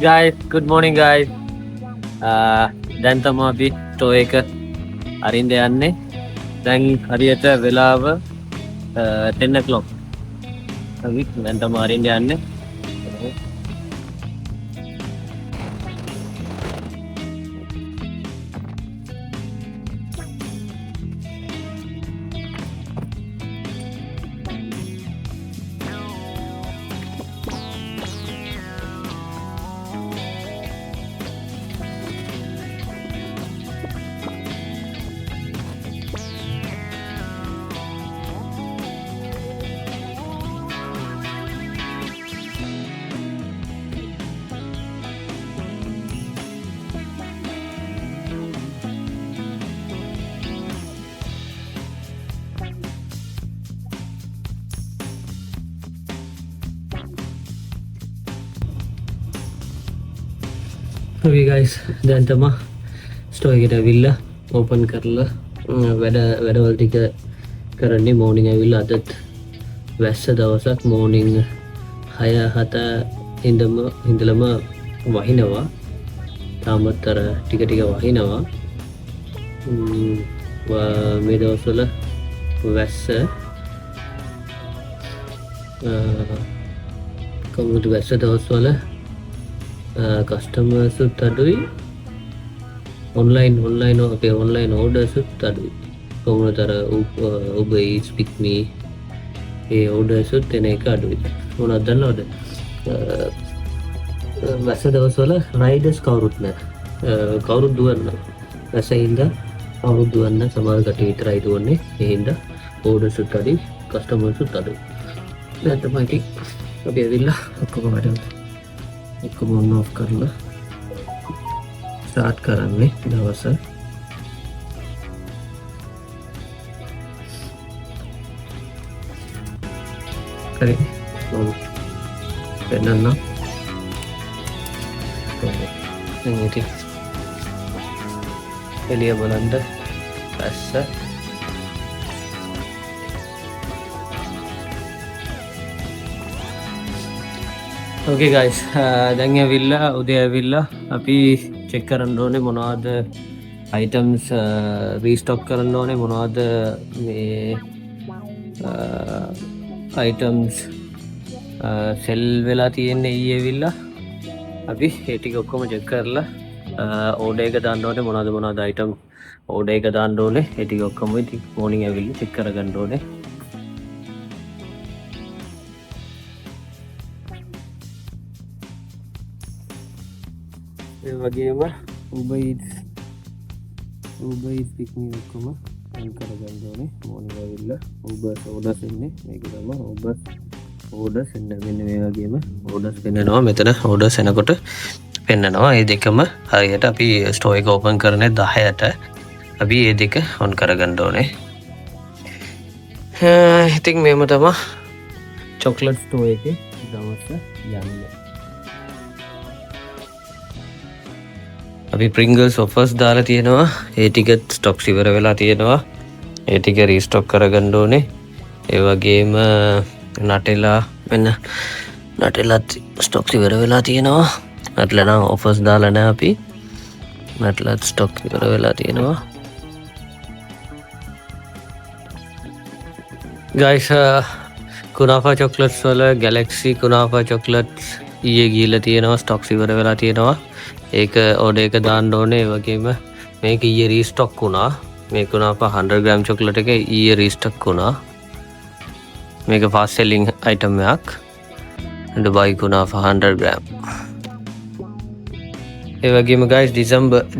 Guys, good morning guys. දැන් තමා අපි ටෝ එක අරින්ද යන්නේ. දැන් හරියට වෙලාව 10 o'clock. අපි දැන් තමා අරින්ද යන්නේ. අපි ගයිස් දැන් තමා ස්ටෝ එකට ඇවිල්ලා ඕපන් කරලා වැඩවල් ටික කරන්නේ. මෝර්නින් ඇවිල්ලා අදත් වැස්ස දවසක් මෝර්නින් 6-7 ඉඳලම වහිනවා. තාමත් අර ටික ටික වහිනවා. මේ දවස්වල වැස්ස කොමුදු වැස්ස දවස්වල කස්ටමර්සුත් අඩුයි. ඔන්ලයින් අපේ ඔන්ලයින් ඕඩර්සුත් අඩුයි. කොමුණතර Uber Eats, Pick Me ඒ ඕඩර්සුත් එන එක අඩුයි. මොනවද දන්නවද? වැස්ස දවස්වල රයිඩර්ස් කවුරුත් නැහැ. කවුරුත් දුවන්නේ වැසින්ද කවුරුත් දුවන්නේ සමහර කට්ටිය විතරයි දුවන්නේ. ඒ හින්දා ඕඩර්සුත් අඩුයි, කස්ටමර්සුත් අඩුයි. දැන් තමයි ඉතින් අපි ඇවිල්ලා ඔක්කොම වැඩ ඔක්කොම ඔන් ඔෆ් කරලා ස්ටාර්ට් කරන්නේ දවස. හරි පෙන්නන්න ඉතින් එළිය බලන්න ඇස්ස ඕකේ ගයිස්, දැන් ඇවිල්ලා උදේ ඇවිල්ලා අපි චෙක් කරන්න ඕනේ මොනවද අයිටම්ස් රීස්ටොක් කරන්න ඕනේ, මොනවද මේ අයිටම්ස් සෙල් වෙලා තියෙන්නේ. ඊයේ ඇවිල්ලා අපි ඒ ටික ඔක්කොම චෙක් කරලා ඕඩර් එක දාන්න ඕනේ. මොනවද අයිටම් ඕඩර් එක දාන්න ඕනේ. ඒ ටික ඔක්කොම ඉතින් මෝර්නින් ඇවිල්ලා චෙක් කරගන්න ඕනේ. ඒ වගේම Uber Eats, Pick Me ඔක්කොම අයින් කරගන්න ඕනේ. මෝර්නින් ඇවිල්ලා Uber orders එන්නේ. මේක තමයි Uber orders එන්නේ. මෙන්න මේ වගේම orders පෙන්නනවා. මෙතන orders එනකොට පෙන්නනවා. මේ දෙකම හරියට අපි ස්ටෝර් එක ඕපන් කරන්නේ 10ට. අපි මේ දෙක ඔන් කරගන්න ඕනේ. ඉතින් මේම තමයි චොක්ලට් ස්ටෝර් එකේ දවස යන්නේ. අපි Pringles offers දාලා තියෙනවා. ඒ ටිකත් ස්ටොක්ස් ඉවර වෙලා තියෙනවා. ඒ ටික රීස්ටොක් කරගන්න ඕනේ. ඒ වගේම නටෙලා නටෙලාත් ස්ටොක්ස් ඉවර වෙලා තියෙනවා. නටෙලා නම් offers දාලා නැහැ අපි. නටෙලාත් ස්ටොක් ඉවර වෙලා තියෙනවා. guys, kunafa chocolates වල Galaxy kunafa chocolates ඊයේ ගිහිල්ලා තියෙනවා. ස්ටොක්ස් ඉවර වෙලා තියෙනවා. ඒක ඕඩර් එක දාන්න ඕනේ. ඒ වගේම මේක ඊයේ රීස්ටොක් වුණා. මේ kunafa 100 gram chocolate එක ඊයේ රීස්ටොක් වුණා. මේක fast selling item එකක්. Dubai kunafa 100 gram. ඒ වගේම guys,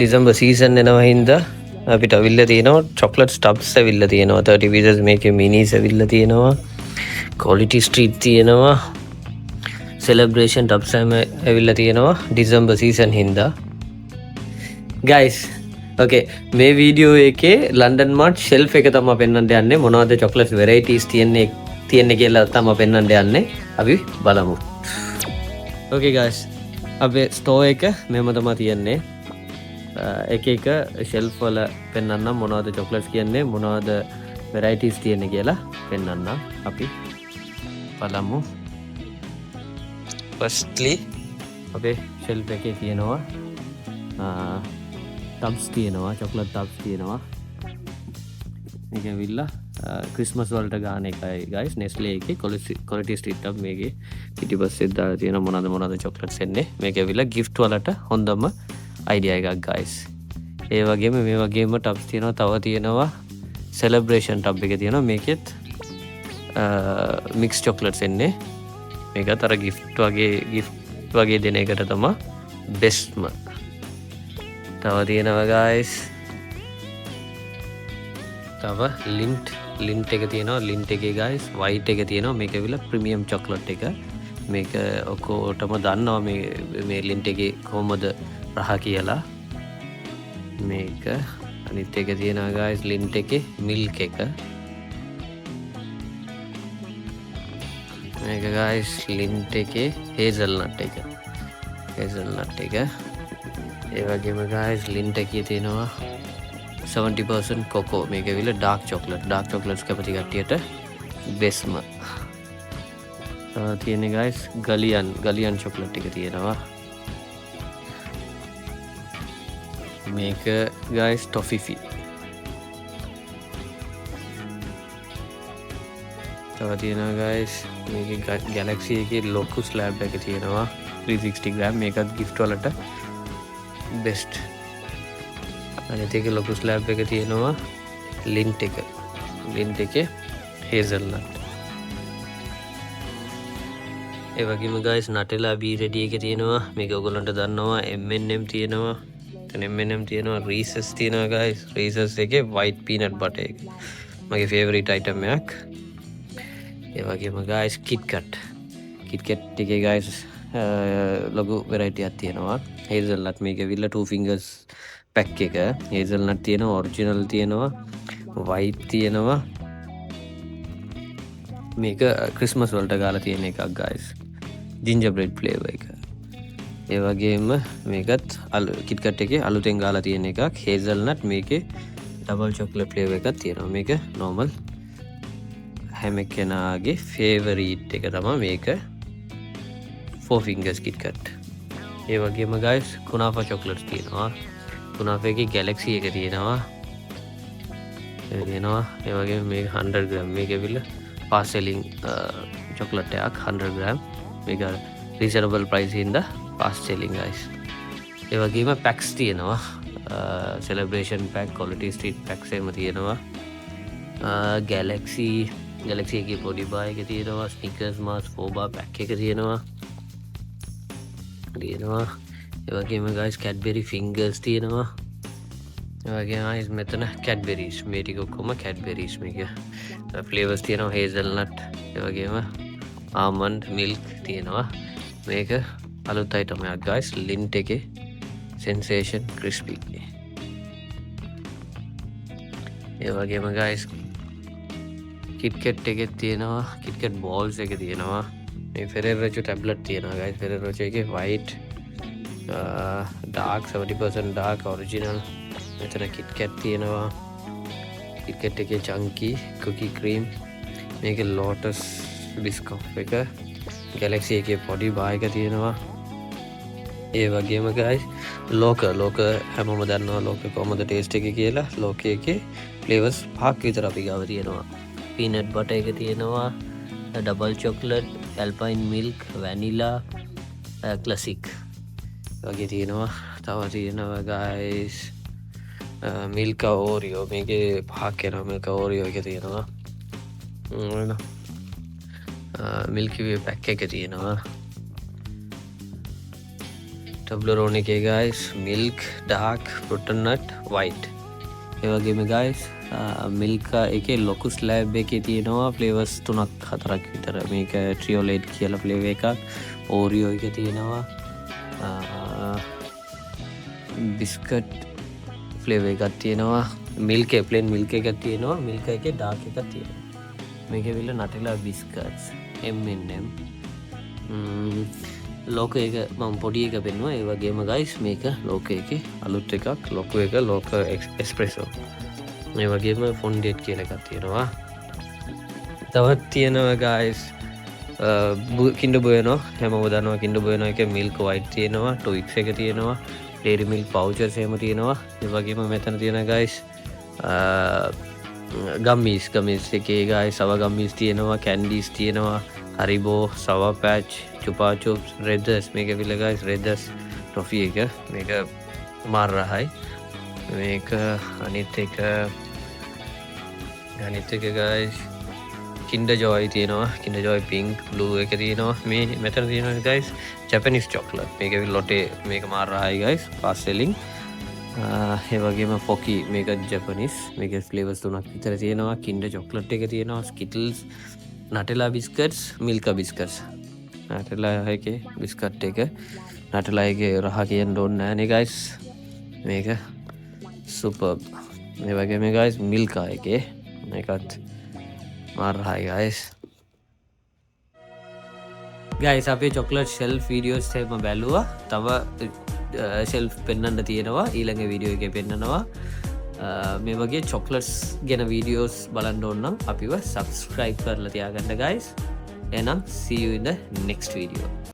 December season එනවා හින්දා අපිට අවිල්ලා තියෙනවා chocolate stubs අවිල්ලා තියෙනවා 30 pieces. මේකේ minis අවිල්ලා තියෙනවා. quality street තියෙනවා. celebration tubs ඇවිල්ලා තියෙනවා December season හින්දා. guys, okay, මේ වීඩියෝ එකේ London Mart shelf එක තමයි පෙන්වන්න යන්නේ. මොනවද chocolates varieties තියෙන්නේ කියලා තමයි පෙන්වන්න යන්නේ. අපි බලමු. okay guys, අපේ store එක මෙහෙම තමයි තියෙන්නේ. එක එක shelf වල පෙන්වන්න මොනවද chocolates කියන්නේ, මොනවද varieties තියෙන්නේ කියලා පෙන්වන්න. අපි බලමු. Firstly, අපේ ෂෙල්ෆ් එකේ තියෙනවා ටබ්ස් තියෙනවා චොක්ලට් ටබ්ස් තියෙනවා මේක ඇවිල්ලා ක්‍රිස්මස් වලට ගාන එකයි ගයිස් නෙස්ලේ එකේ ක්වොලිටි ස්ට්‍රීට් ටබ් මේකේ පිටිපස්සේ දාලා තියෙන මොනවද චොක්ලට්ස් එන්නේ මේක ඇවිල්ලා ගිෆ්ට් වලට හොඳම අයිඩියා එකක් ගයිස් ඒ වගේම මේ වගේම ටබ්ස් තියෙනවා තව තියෙනවා සෙලබ්‍රේෂන් ටබ් එක තියෙනවා මේකෙත් මික්ස් චොක්ලට්ස් එන්නේ මේකත් අර ගිෆ්ට් වගේ දෙන එකට තමයි බෙස්ට්ම තව තියෙනවා ගයිස් තව ලින්ට් එක තියෙනවා ලින්ට් එකේ ගයිස් වයිට් එක තියෙනවා මේක ඇවිල්ලා ප්‍රීමියම් චොක්ලට් එක මේක ඔක්කොටම දන්නවා මේ ලින්ට් එකේ කොහොමද රහ කියලා මේක අනිත් එක තියෙනවා ගයිස් ලින්ට් එකේ මිල්ක් එක මේක ගයිස් ලින්ට් එකේ හේසල්නට් එක ඒ වගේම ගයිස් ලින්ට් එකේ තියෙනවා 70% කොකෝ මේක ඇවිල්ලා ඩාර්ක් චොක්ලට්ස් කැමති කට්ටියට බෙස්ම තියෙන ගයිස් ගලියන් චොක්ලට් එක තියෙනවා මේක ගයිස් ටොෆිෆි තව තියෙනවා ගයිස් මේක ගැලැක්සි එකේ ලොකු ස්ලැබ් එක තියෙනවා 360 ග්‍රෑම් මේකත් ගිෆ්ට් වලට බෙස්ට් අනිත් එක ලොකු ස්ලැබ් එක තියෙනවා ලින්ට් එකේ හේසල්නට් ඒ වගේම ගයිස් නටෙලා බී රෙඩි එක තියෙනවා මේක ඔයගොල්ලන්ට දන්නවා M&M තියෙනවා එතන M&M තියෙනවා රීසස් තියෙනවා ගයිස් රීසස් එකේ වයිට් පීනට් බටර් එක මගේ ෆේවරිට් අයිටම් එකක් ඒ වගේම ගයිස් කිට්කට් එකේ ගයිස් ලොකු වෙරයිටි එකක් තියෙනවා හේසල්නට් මේක ඇවිල්ලා 2 fingers පැක් එක හේසල්නට් තියෙනවා ඔරිජිනල් තියෙනවා වයිට් තියෙනවා මේක ක්‍රිස්මස් වලට ගාලා තියෙන එකක් ගයිස් ජින්ජර් බ්‍රෙඩ් ෆ්ලේවර් එක ඒ වගේම මේකත් කිට්කට් එකේ අලුතෙන් ගාලා තියෙන එකක් හේසල්නට් මේකේ ඩබල් චොක්ලට් ෆ්ලේවර් එකක් තියෙනවා මේක නෝමල් හැම කෙනාගේ ෆේවරිට් එක තමයි මේක 4 fingers KitKat ඒ වගේම ගයිස් කුනාෆා චොක්ලට්ස් තියෙනවා කුනාෆා එකේ ගැලැක්සි එක තියෙනවා ඒ වගේම මේක 100 ග්‍රෑම් මේක ඇවිල්ලා fast selling චොක්ලට් එකක් 100 ග්‍රෑම් මේක රීසනබල් ප්‍රයිස් හින්දා fast selling guys ඒ වගේම පැක්ස් තියෙනවා celebration pack quality street packs එහෙම තියෙනවා Galaxy එකේ පොඩි බා එක තියෙනවා Snickers Mars 4 bar pack එක තියෙනවා ඒ වගේම guys Cadbury fingers තියෙනවා ඒ වගේම guys මෙතන Cadburys මේ ටික ඔක්කොම Cadburys මේක flavors තියෙනවා hazelnut ඒ වගේම almond milk තියෙනවා මේක අලුත් item එකක් guys Lindt එකේ sensation crispy ඒ වගේම guys KitKat එකේ තියෙනවා KitKat balls එක තියෙනවා මේ Ferrero Rocher tablet තියෙනවා guys Ferrero Rocher එකේ white dark 70% dark original මෙතන KitKat තියෙනවා KitKat එකේ chunky cookie cream මේක lotus biscuit එක Galaxy එකේ පොඩි බා එක තියෙනවා ඒ වගේම guys ලෝක හැමෝම දන්නවා ලෝක කොහොමද ටේස්ට් එක කියලා ලෝක එකේ flavors පහක් විතර අපි ගාව තියෙනවා peanut butter එක තියෙනවා double chocolate alpine milk vanilla classic වගේ තියෙනවා තව තියෙනවා guys milk oreo මේකේ පහක් එනවා milk oreo එක තියෙනවා milky way pack එක තියෙනවා Toblerone එකේ guys milk dark fruit nut white ඒ වගේම guys milk එකේ ලොකු ස්ලැබ් එකේ තියෙනවා flavors 3-4ක් විතර මේක triolate කියලා flavor එකක් oreo එක තියෙනවා biscuit flavor එකක් තියෙනවා milk plain milk එකක් තියෙනවා milk එකේ dark එකක් තියෙනවා මේක විල නටෙලා biscuits M&M ලෝක එක මම පොඩි එක පෙන්නුවා ඒ වගේම guys මේක ලෝක එකේ අලුත් එකක් ලොකු එක ලෝක එස්ප්‍රෙසෝ මේ වගේම ෆොන්ඩේට් කියන එකක් තියෙනවා තවත් තියෙනවා guys කින්ඩ බයනවා හැම දනවා කින්ඩ බයන එක මිල්ක වයිට් තියෙනවා ටොයික් එක තියෙනවා ඩේරි මිල් පෞචර් සේම තියෙනවා ඒවගේම මෙතන තියෙන ගයිස් ගම්මිස් ගමිස් එකේ ගයි සව ගම්මිස් තියෙනවා කැන්ඩිස් තියෙනවා හරිබෝ සව පැච් චුපාචුප් රෙදස් මේක විලගයිස් රෙදස් ටොෆි එක මේක මාර්රහයි මේක අනිත් එක ගයිස් කින්ඩ ජෝයි තියෙනවා කින්ඩ ජෝයි පින්ක් බ්ලූ එක තියෙනවා මේ මෙතන තියෙනවා ගයිස් ජැපනිස් චොක්ලට් මේක ලොටේ මේක මාර්රහයි ගයිස් පාස්සෙලින් ඒවගේම පොකි මේක ජැපනිස් මේක ෆ්ලේවර්ස් තුනක් විතර තියෙනවා කින්ඩ චොක්ලට් එක තියෙනවා ස්කිටල්ස් නටලා බිස්කට්ස් මිල්ක බිස්කට්ස් නටලා එක බිස්කට් එක නටලා එක රහ කියන්න ඕන්න නෑනේ ගයිස් මේක සුපර්බ් මේ වගේ මේ ගයිස් මිල්කා එකේ මේකත් මාර්හයි ගයිස් අපේ චොක්ලට් ෂෙල් වීඩියෝස් එම බැලුවා තව ෂෙල් පෙන්න්න තියෙනවා ඊළඟ වීඩියෝ එක පෙන්න්නනවා මේ වගේ චොක්ලට්ස් ගැන වීඩියෝස් බලන්න ඕන්නම් අපිව සබස්ක්‍රයිබ් කරලා තියාගන්න ගයිස් එනම් see you in the next video